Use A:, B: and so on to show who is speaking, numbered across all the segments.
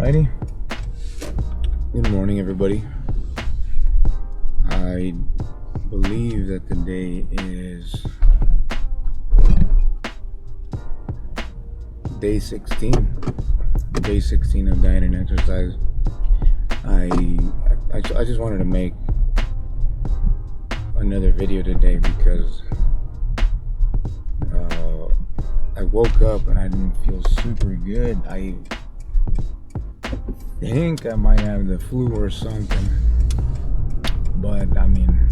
A: Alrighty. Good morning, everybody. I believe that the day is day 16. Day 16 of diet and exercise. I just wanted to make another video today because I woke up and I didn't feel super good. I think I might have the flu or something, but I mean,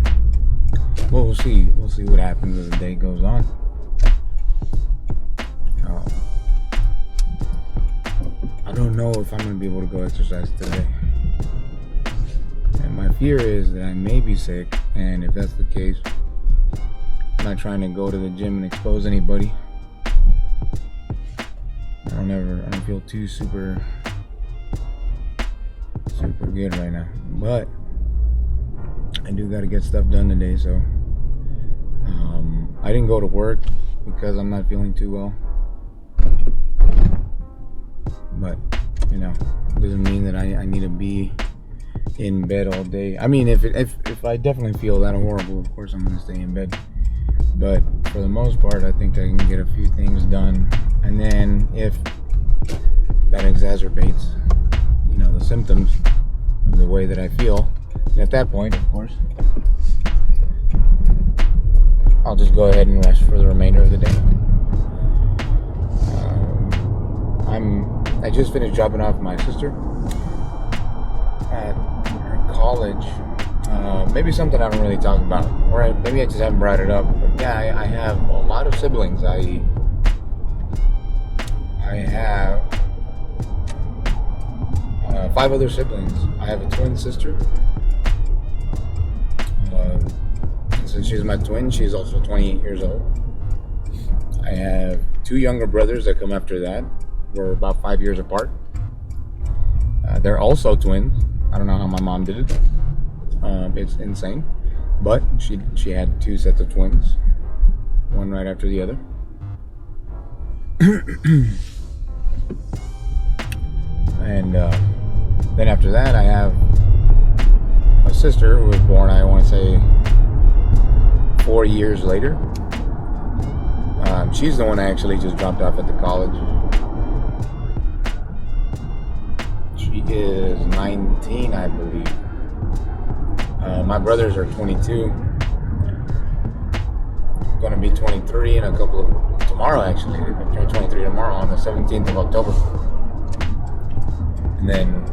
A: we'll see what happens as the day goes on. I don't know if I'm gonna be able to go exercise today, and my fear is that I may be sick, and if that's the case, I'm not trying to go to the gym and expose anybody. I don't feel too super good right now, but I do got to get stuff done today. So I didn't go to work because I'm not feeling too well, but doesn't mean that I need to be in bed all day. I mean, if I definitely feel that horrible, of course I'm gonna stay in bed, but for the most part I think I can get a few things done, and then if that exacerbates the symptoms of the way that I feel, at that point, of course, I'll just go ahead and rest for the remainder of the day. I just finished dropping off my sister at her college. Maybe something I haven't really talked about, or maybe I just haven't brought it up, but yeah, I have a lot of siblings. I have 5 other siblings. I have a twin sister. Since she's my twin, she's also 28 years old. I have 2 younger brothers that come after that. We're about 5 years apart. They're also twins. I don't know how my mom did it. It's insane. But she had 2 sets of twins, one right after the other. And then after that, I have a sister who was born, I want to say, 4 years later. She's the one I actually just dropped off at the college. She is 19, I believe. My brothers are 22. Going to be 23 in tomorrow, actually. They're going to turn 23 tomorrow on the 17th of October. And then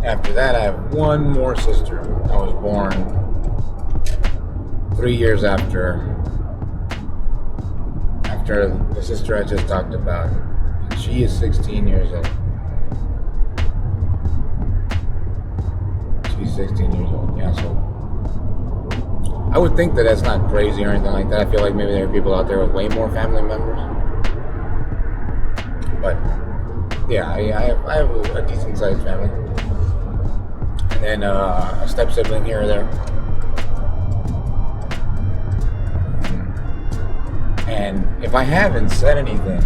A: after that, I have one more sister. I was born 3 years after the sister I just talked about. She is 16 years old. She's 16 years old. Yeah, so I would think that that's not crazy or anything like that. I feel like maybe there are people out there with way more family members. But yeah, I have a decent sized family, and then a step sibling here or there. And if I haven't said anything,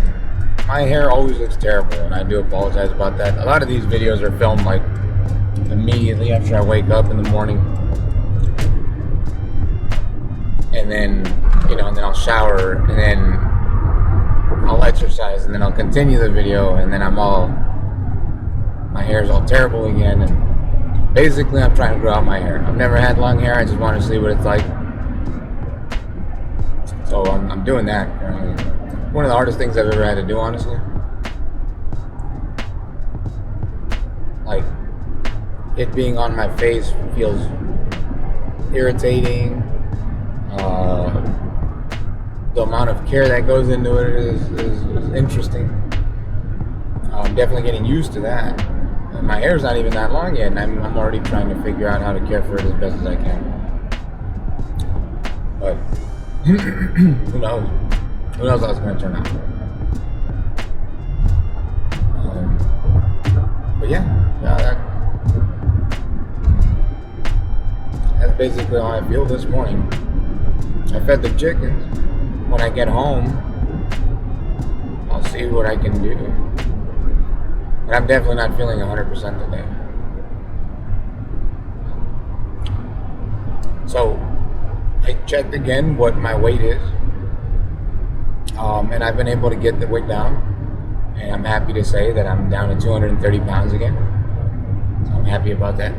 A: my hair always looks terrible, and I do apologize about that. A lot of these videos are filmed like immediately after I wake up in the morning, and then and then I'll shower, and then I'll exercise, and then I'll continue the video, and then my hair's all terrible again, and basically I'm trying to grow out my hair. I've never had long hair. I just want to see what it's like. So I'm doing that. One of the hardest things I've ever had to do, honestly. Like, it being on my face feels irritating. The amount of care that goes into it is interesting. I'm definitely getting used to that. And my hair's not even that long yet, and I'm already trying to figure out how to care for it as best as I can. But who knows? Who knows how it's going to turn out? But yeah, that's basically how I feel this morning. I fed the chickens. When I get home, I'll see what I can do. And I'm definitely not feeling 100% today. So I checked again what my weight is, and I've been able to get the weight down, and I'm happy to say that I'm down to 230 pounds again. So I'm happy about that.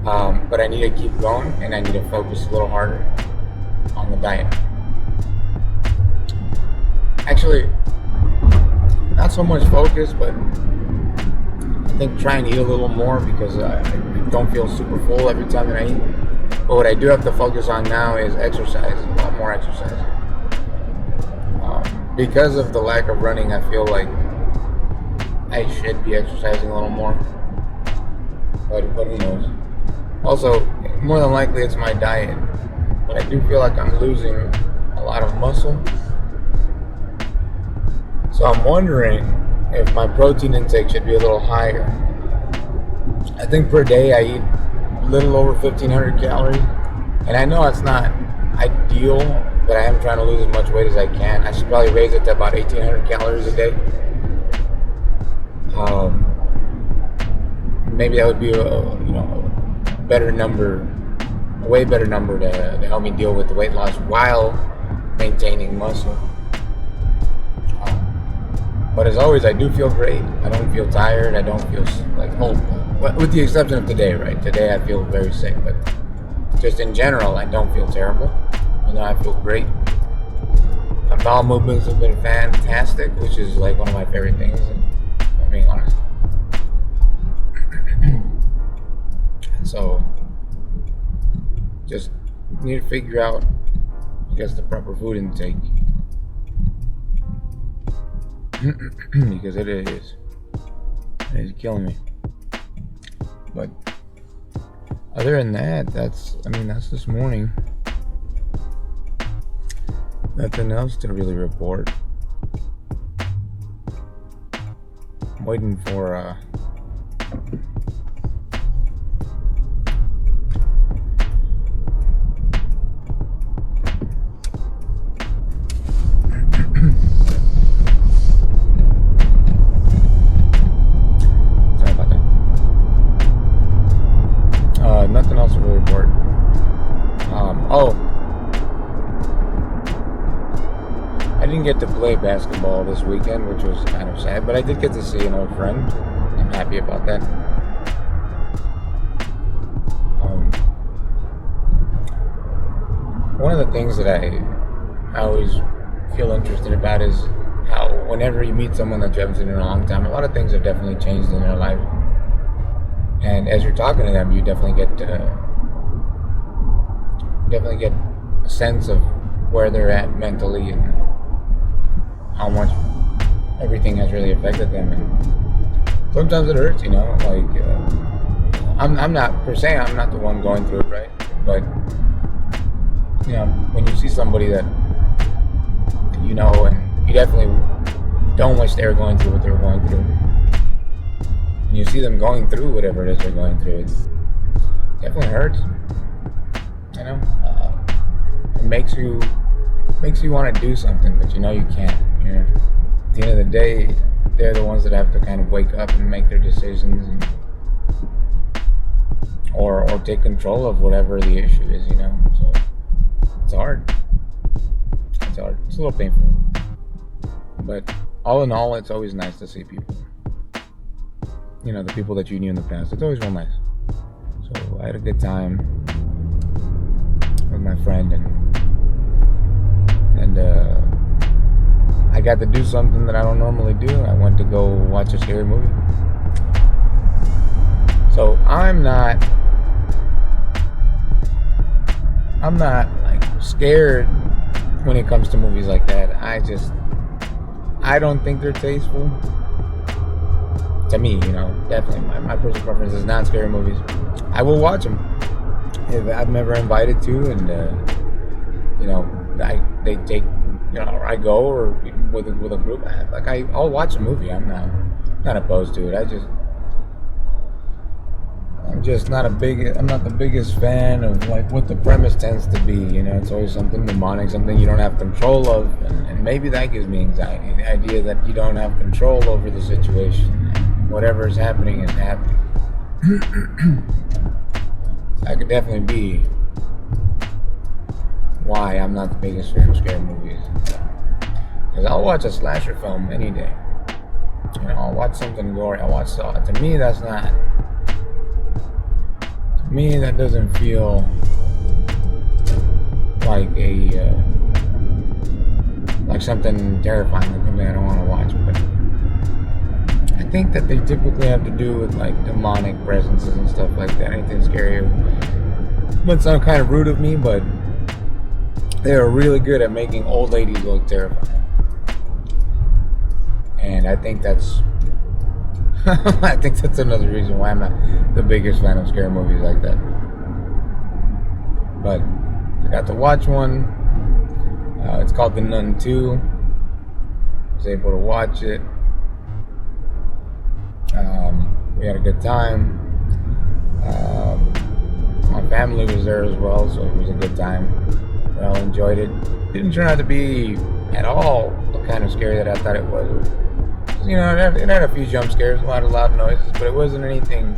A: But I need to keep going, and I need to focus a little harder on the diet. Actually, not so much focus, but I think try and eat a little more, because I don't feel super full every time that I eat. But what I do have to focus on now is exercise, a lot more exercise. Because of the lack of running, I feel like I should be exercising a little more. But who knows? Also, more than likely it's my diet. But I do feel like I'm losing a lot of muscle. So I'm wondering if my protein intake should be a little higher. I think per day I eat a little over 1,500 calories. And I know it's not ideal, but I am trying to lose as much weight as I can. I should probably raise it to about 1,800 calories a day. Maybe that would be a better number, a way better number to help me deal with the weight loss while maintaining muscle. But as always, I do feel great. I don't feel tired. I don't feel with the exception of today, right? Today I feel very sick, but just in general, I don't feel terrible. I feel great. My bowel movements have been fantastic, which is like one of my favorite things, if I'm being honest. So, just need to figure out, I guess, the proper food intake. Because it is killing me. But other than that, that's this morning. Nothing else to really report. I'm waiting for sorry about that. Nothing else to really report. I didn't get to play basketball this weekend, which was kind of sad, but I did get to see an old friend. I'm happy about that. One of the things that I always feel interested about is how whenever you meet someone that you haven't seen in a long time, a lot of things have definitely changed in their life. And as you're talking to them, you definitely get a sense of where they're at mentally and how much everything has really affected them. And sometimes it hurts, I'm not per se, I'm not the one going through it, right? But when you see somebody that and you definitely don't wish they were going through what they were going through, and you see them going through whatever it is they're going through, it definitely hurts. It makes you want to do something, but you can't. At the end of the day, they're the ones that have to kind of wake up and make their decisions, or take control of whatever the issue is. So it's hard. It's hard. It's a little painful, but all in all, it's always nice to see people. The people that you knew in the past. It's always real nice. So I had a good time with my friend, and I got to do something that I don't normally do. I went to go watch a scary movie. So I'm not like scared when it comes to movies like that. I don't think they're tasteful. To me, definitely my personal preference is not scary movies. I will watch them if I'm ever invited to, and they take, I go, or with a group. I'll watch a movie. I'm not opposed to it. I'm not the biggest fan of what the premise tends to be. It's always something demonic, something you don't have control of, and maybe that gives me anxiety. The idea that you don't have control over the situation, whatever is happening is happening. That could definitely be why I'm not the biggest fan of scary movies. Because I'll watch a slasher film any day. You know, I'll watch something gory. I'll watch Saw. To me, that's not. To me, that doesn't feel like like something terrifying, like something I don't want to watch. But I think that they typically have to do with like demonic presences and stuff like that. Anything scary. That sounds kind of rude of me, but they are really good at making old ladies look terrifying. And I think that's another reason why I'm not the biggest fan of scary movies like that. But I got to watch one. It's called The Nun 2. I was able to watch it. We had a good time. My family was there as well, so it was a good time. We all enjoyed it. Didn't turn out to be at all the kind of scary that I thought it was. You know, it had a few jump scares, a lot of loud noises, but it wasn't anything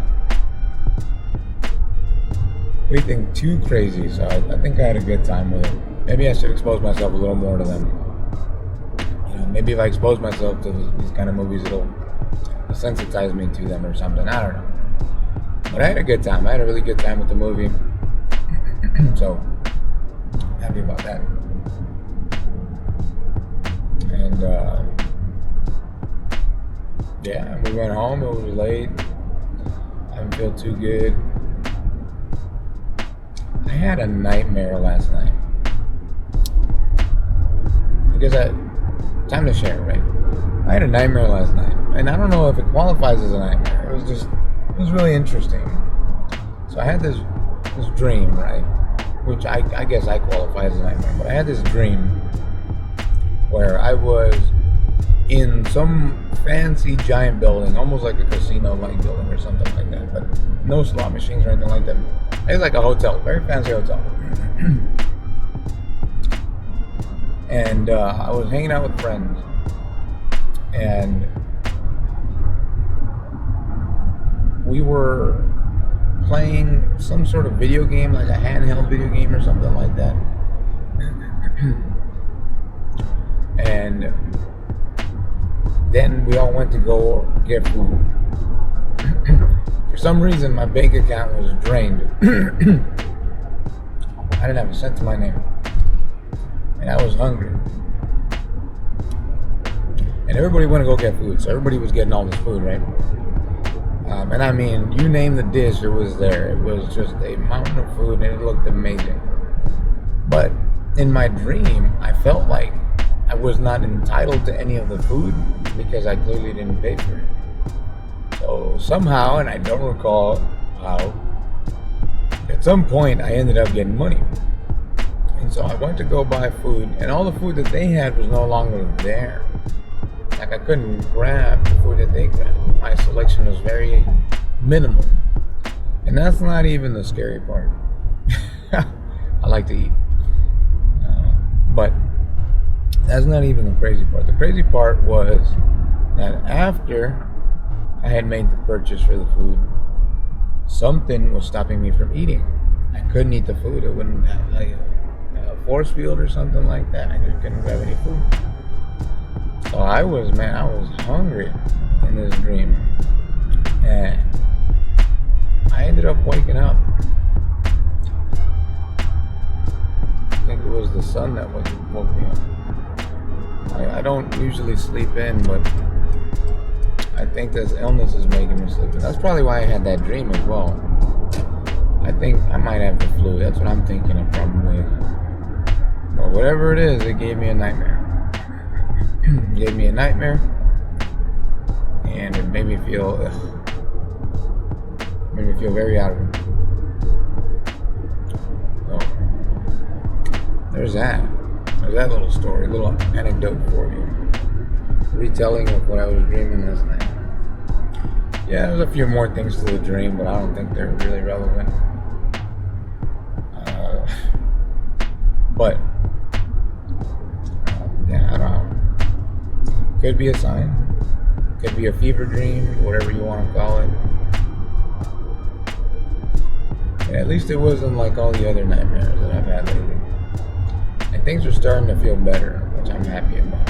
A: too crazy. So I think I had a good time with it. Maybe I should expose myself a little more to them. You know, maybe if I expose myself to these kind of movies, it'll sensitize me to them or something. I don't know. But I had a good time. I had a really good time with the movie. So happy about that. And yeah, we went home. It was late. I didn't feel too good. I had a nightmare last night. Because time to share, right? I had a nightmare last night. And I don't know if it qualifies as a nightmare. It was really interesting. So I had this dream, right? Which I guess I qualify as a nightmare. But I had this dream where I was in some fancy giant building, almost like a casino-like building or something like that, but no slot machines or anything like that. It's like a hotel, very fancy hotel. And I was hanging out with friends, and we were playing some sort of video game, like a handheld video game or something like that. And then we all went to go get food. For some reason, my bank account was drained. I didn't have a cent to my name. And I was hungry. And everybody went to go get food, so everybody was getting all this food, right? And I mean, you name the dish, it was there. It was just a mountain of food, and it looked amazing. But in my dream, I felt like I was not entitled to any of the food because I clearly didn't pay for it. So somehow, and I don't recall how, at some point I ended up getting money. And so I went to go buy food, and all the food that they had was no longer there. Like I couldn't grab the food that they grabbed. My selection was very minimal. And that's not even the scary part. I like to eat. But that's not even the crazy part. The crazy part was that after I had made the purchase for the food, something was stopping me from eating. I couldn't eat the food. It wouldn't have like a force field or something like that. I just couldn't grab any food. So I was hungry in this dream. And I ended up waking up. I think it was the sun that woke me up. I don't usually sleep in, but I think this illness is making me sleep in. That's probably why I had that dream as well. I think I might have the flu. That's what I'm thinking it probably is. But whatever it is, it gave me a nightmare. It gave me a nightmare, and it made me feel very out of it. So there's that little story, a little anecdote for you. Retelling of what I was dreaming last night. Yeah, there's a few more things to the dream, but I don't think they're really relevant. But yeah, I don't know. Could be a sign. could be a fever dream, whatever you want to call it. And at least it wasn't like all the other nightmares that I've had lately. And things are starting to feel better, which I'm happy about.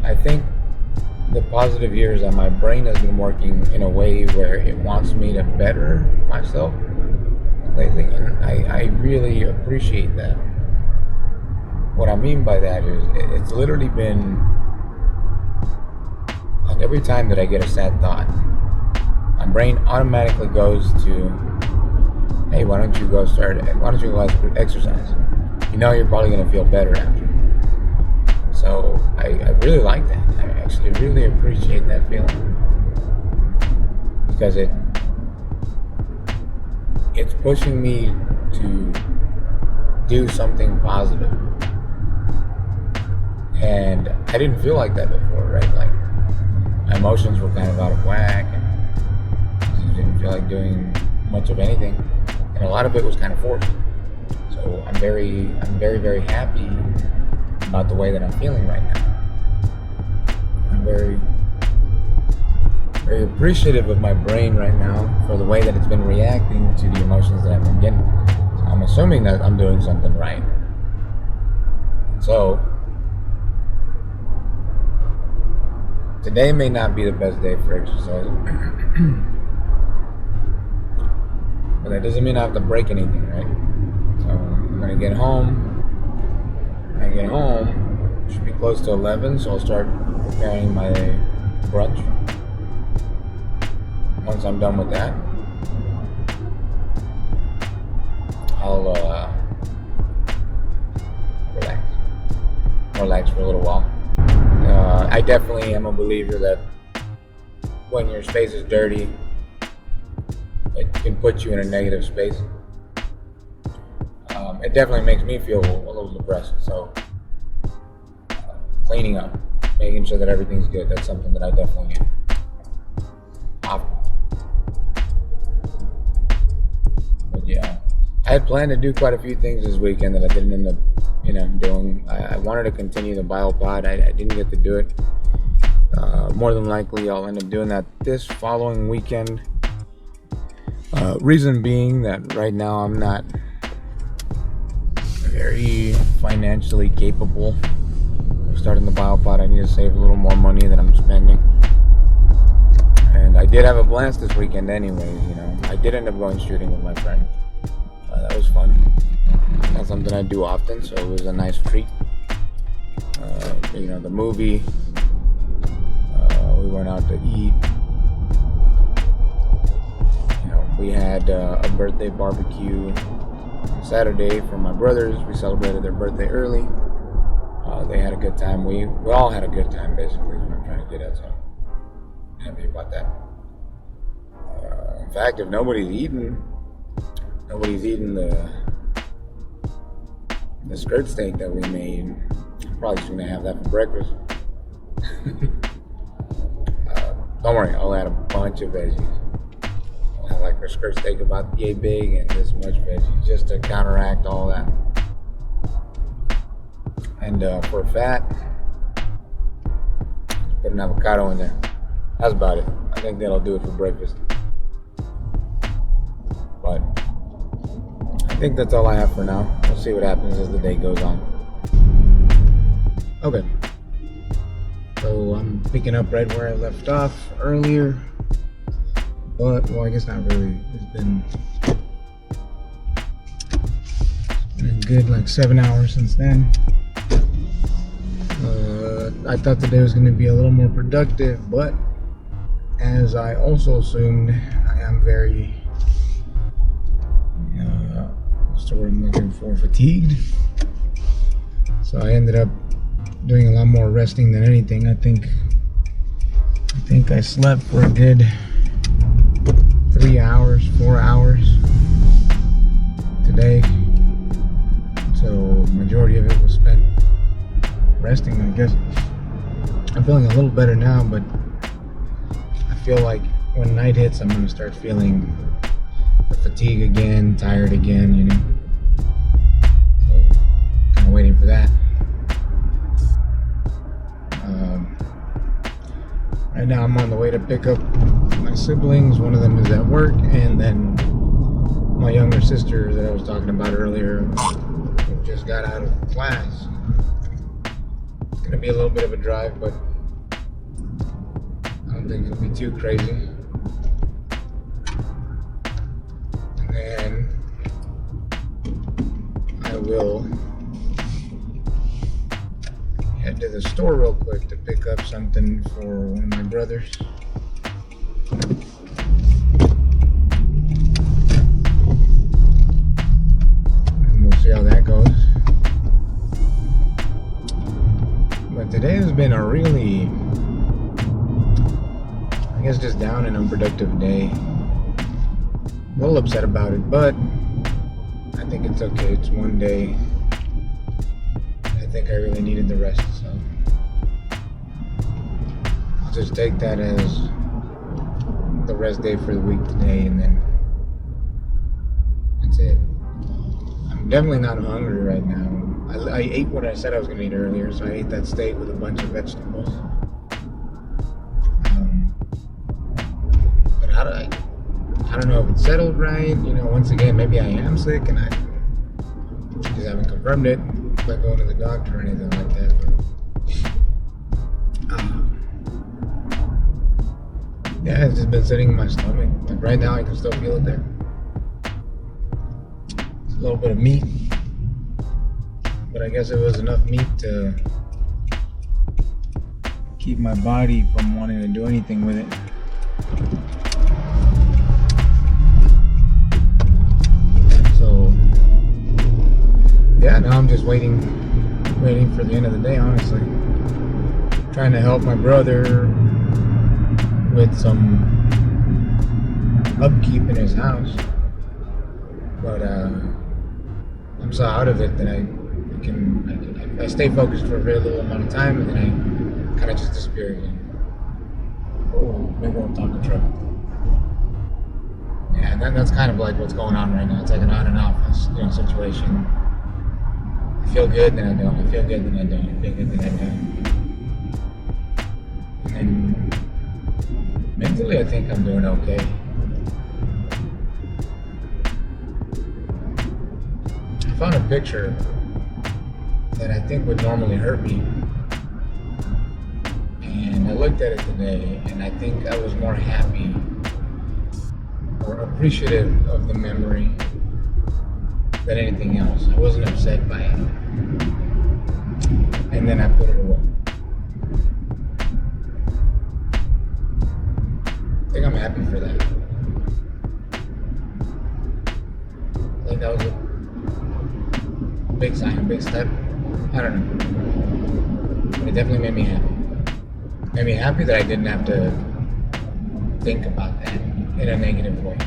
A: I think the positive here is that my brain has been working in a way where it wants me to better myself lately, and I really appreciate that. What I mean by that is it's literally been like every time that I get a sad thought, my brain automatically goes to, hey, why don't you go exercise? You know you're probably going to feel better after. So I really like that. I actually really appreciate that feeling, because it's pushing me to do something positive. And I didn't feel like that before, right? Like my emotions were kind of out of whack, and I didn't feel like doing much of anything, and a lot of it was kind of forced. So I'm very, very happy about the way that I'm feeling right now. I'm very, very appreciative of my brain right now for the way that it's been reacting to the emotions that I've been getting. So I'm assuming that I'm doing something right. So today may not be the best day for exercise, but that doesn't mean I have to break anything, right? So I'm gonna get home. When I get home, it should be close to 11, so I'll start preparing my brunch. Once I'm done with that, I'll relax for a little while. I definitely am a believer that when your space is dirty, it can put you in a negative space. It definitely makes me feel a little depressed. So cleaning up, making sure that everything's good, that's something that I definitely am. But yeah, I had planned to do quite a few things this weekend that I didn't end up doing. I wanted to continue the biopod. I didn't get to do it. More than likely I'll end up doing that this following weekend. Reason being that right now I'm not very financially capable of starting the biopod. I need to save a little more money than I'm spending. And I did have a blast this weekend anyways, I did end up going shooting with my friend. That was fun. Not something I do often, so it was a nice treat. The movie, we went out to eat. We had a birthday barbecue Saturday for my brothers. We celebrated their birthday early. They had a good time. We all had a good time, basically, is what I'm trying to get at, so I'm happy about that. In fact, if nobody's eaten the skirt steak that we made, I'm probably just gonna have that for breakfast. Don't worry, I'll add a bunch of veggies. I'll have like a skirt steak about yay big and this much veggies just to counteract all that. And for fat, put an avocado in there. That's about it. I think that'll do it for breakfast. But I think that's all I have for now. We'll see what happens as the day goes on. Okay. So I'm picking up right where I left off earlier. But, well, I guess not really. It's been a good 7 hours since then. I thought the day was going to be a little more productive, but as I also assumed, I am very, what's the word I'm looking for, fatigued. So I ended up doing a lot more resting than anything. I think I slept for a good 3 hours, 4 hours today. So majority of it was spent resting, I guess. I'm feeling a little better now, but I feel like when night hits, I'm going to start feeling the fatigue again, tired again, So kind of waiting for that. Right now I'm on the way to pick up my siblings. One of them is at work, and then my younger sister that I was talking about earlier who just got out of class. It's gonna be a little bit of a drive, but I don't think it'll be too crazy. And then I will head to the store real quick to pick up something for one of my brothers. And we'll see how that goes. But today has been a really, I guess, just down and unproductive day. A little upset about it, but I think it's okay. It's one day. I think I really needed the rest, so I'll just take that as the rest day for the week today, and then that's it. I'm definitely not hungry right now. I ate what I said I was going to eat earlier, so I ate that steak with a bunch of vegetables. But I don't know if it's settled right. You know, once again, maybe I am sick and I just haven't confirmed it. Like going to the doctor or anything like that, but yeah, it's just been sitting in my stomach. Like right now I can still feel it there. It's a little bit of meat, but I guess it was enough meat to keep my body from wanting to do anything with it. So yeah, now I'm just waiting for the end of the day, honestly. Trying to help my brother with some upkeep in his house. But I'm so out of it that I stay focused for a very little amount of time, and then I kind of just disappear again. Oh, big old taco truck. Yeah, and that's kind of like what's going on right now. It's like an on and off, situation. I feel good, then I don't. I feel good, then I don't. I feel good, then I don't. And mentally, I think I'm doing okay. I found a picture that I think would normally hurt me. And I looked at it today, and I think I was more happy or appreciative of the memory than anything else. I wasn't upset by it. And then I put it away. I think I'm happy for that. I think that was a big sign, a big step. I don't know. But it definitely made me happy. It made me happy that I didn't have to think about that in a negative way.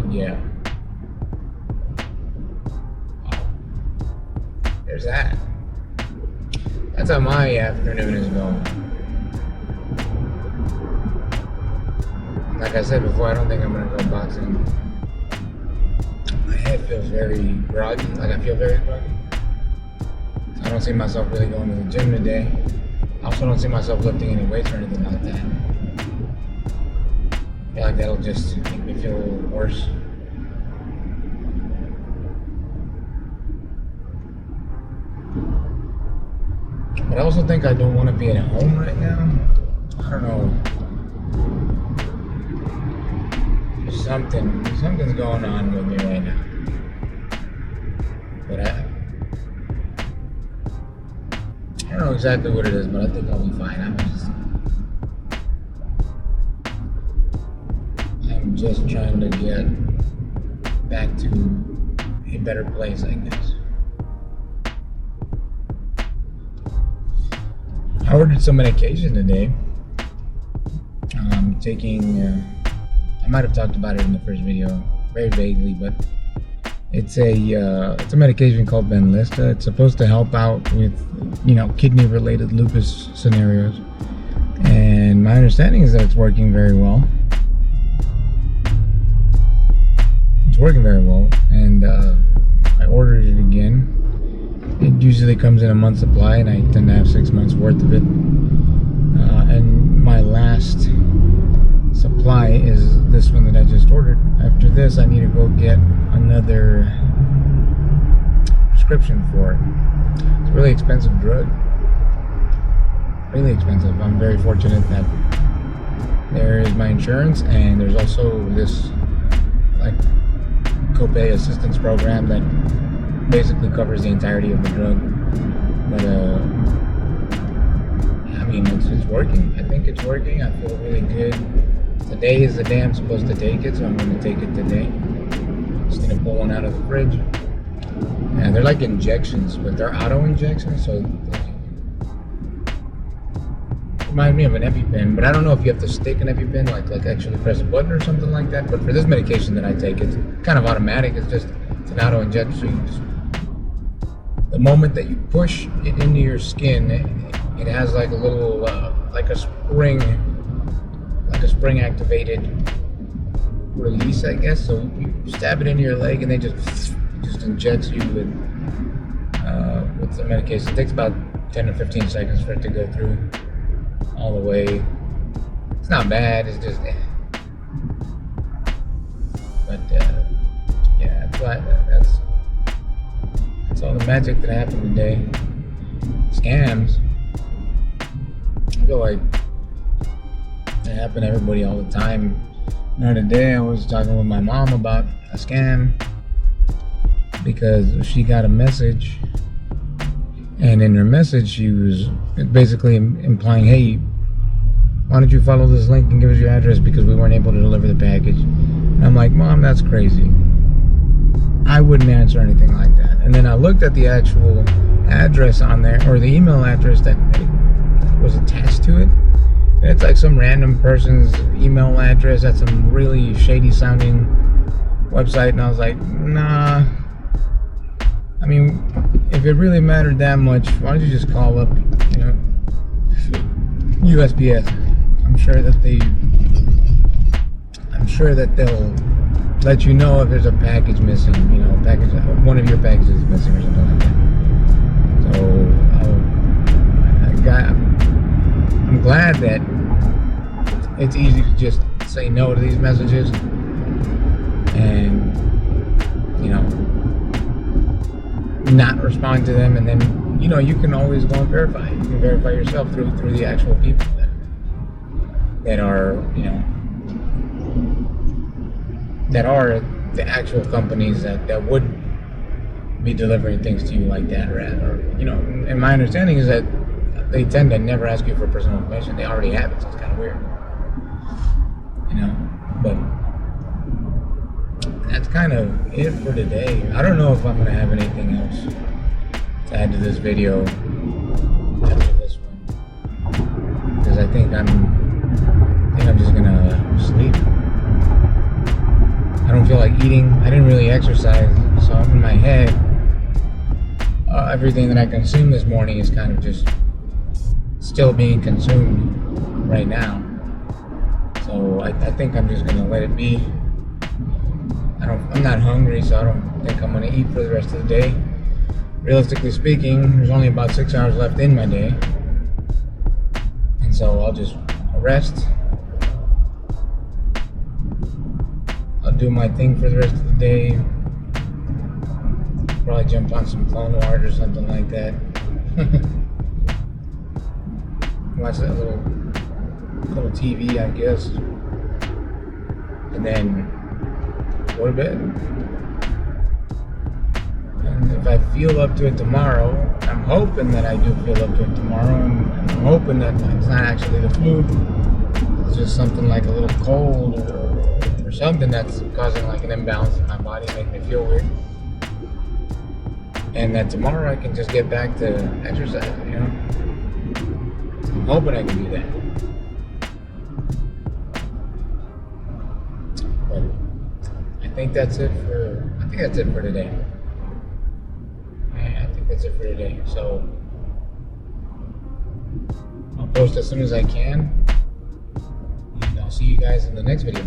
A: Yeah. There's that. That's how my afternoon is going. Like I said before, I don't think I'm gonna go boxing. My head feels very groggy. Like I feel very groggy. I don't see myself really going to the gym today. I also don't see myself lifting any weights or anything like that. I feel like that'll just make me feel a little worse. But I also think I don't want to be at home right now. I don't know. Something's going on with me right now. But I don't know exactly what it is, but I think I'll be fine. I'm just trying to get back to a better place, I guess. I ordered some medication today. I'm taking, I might have talked about it in the first video, very vaguely, but it's a medication called Benlysta. It's supposed to help out with, kidney-related lupus scenarios. And my understanding is that it's working very well. It's working very well, and I ordered it again. It usually comes in a month's supply, and I tend to have 6 months worth of it. And my last supply is this one that I just ordered. After this, I need to go get another prescription for it. It's a really expensive drug. Really expensive. I'm very fortunate that there is my insurance, and there's also this like copay assistance program that basically covers the entirety of the drug. But I mean, it's working. I think it's working. I feel really good. Today is the day I'm supposed to take it, so I'm going to take it today. Just going to pull one out of the fridge. Yeah, they're like injections, but they're auto injections, so remind me of an EpiPen, but I don't know if you have to stick an EpiPen, like actually press a button or something like that. But for this medication that I take, it's kind of automatic. It's an auto injection. So you just, the moment that you push it into your skin, it has like a little like a spring activated release, I guess. So you stab it into your leg, and they just injects you with the medication. It takes about 10 or 15 seconds for it to go through all the way. It's not bad, it's just but yeah, that's all the magic that happened today. Scams, I feel like they happen to everybody all the time. Today I was talking with my mom about a scam because she got a message, and in her message she was basically implying, hey, why don't you follow this link and give us your address because we weren't able to deliver the package. And I'm like, Mom, that's crazy. I wouldn't answer anything like that. And then I looked at the actual address on there, or the email address that was attached to it. And it's like some random person's email address at some really shady sounding website. And I was like, nah. I mean, if it really mattered that much, why don't you just call up, USPS? I'm sure that they'll let you know if there's a package missing, one of your packages is missing or something like that. So I'm glad that it's easy to just say no to these messages, and not respond to them, and then you can always go and verify. You can verify yourself through the actual people that are that are the actual companies that would be delivering things to you like that, or and my understanding is that they tend to never ask you for personal information. They already have it, so it's kind of weird, but that's kind of it for today. I don't know if I'm going to have anything else to add to this video after this one, because I think I'm just going to sleep. I don't feel like eating. I didn't really exercise, so in my head, everything that I consumed this morning is kind of just still being consumed right now. So I think I'm just going to let it be. I'm not hungry, so I don't think I'm going to eat for the rest of the day. Realistically speaking, there's only about 6 hours left in my day. And so I'll just rest. I'll do my thing for the rest of the day. Probably jump on some Clone Wars or something like that. Watch that little TV, I guess. And then go to bed. And if I feel up to it tomorrow, I'm hoping that I do feel up to it tomorrow, and I'm hoping that it's not actually the flu. It's just something like a little cold or something that's causing like an imbalance in my body, making me feel weird. And that tomorrow I can just get back to exercise, I'm hoping I can do that. But I think that's it for today. Yeah, I think that's it for today. So I'll post as soon as I can, and I'll see you guys in the next video.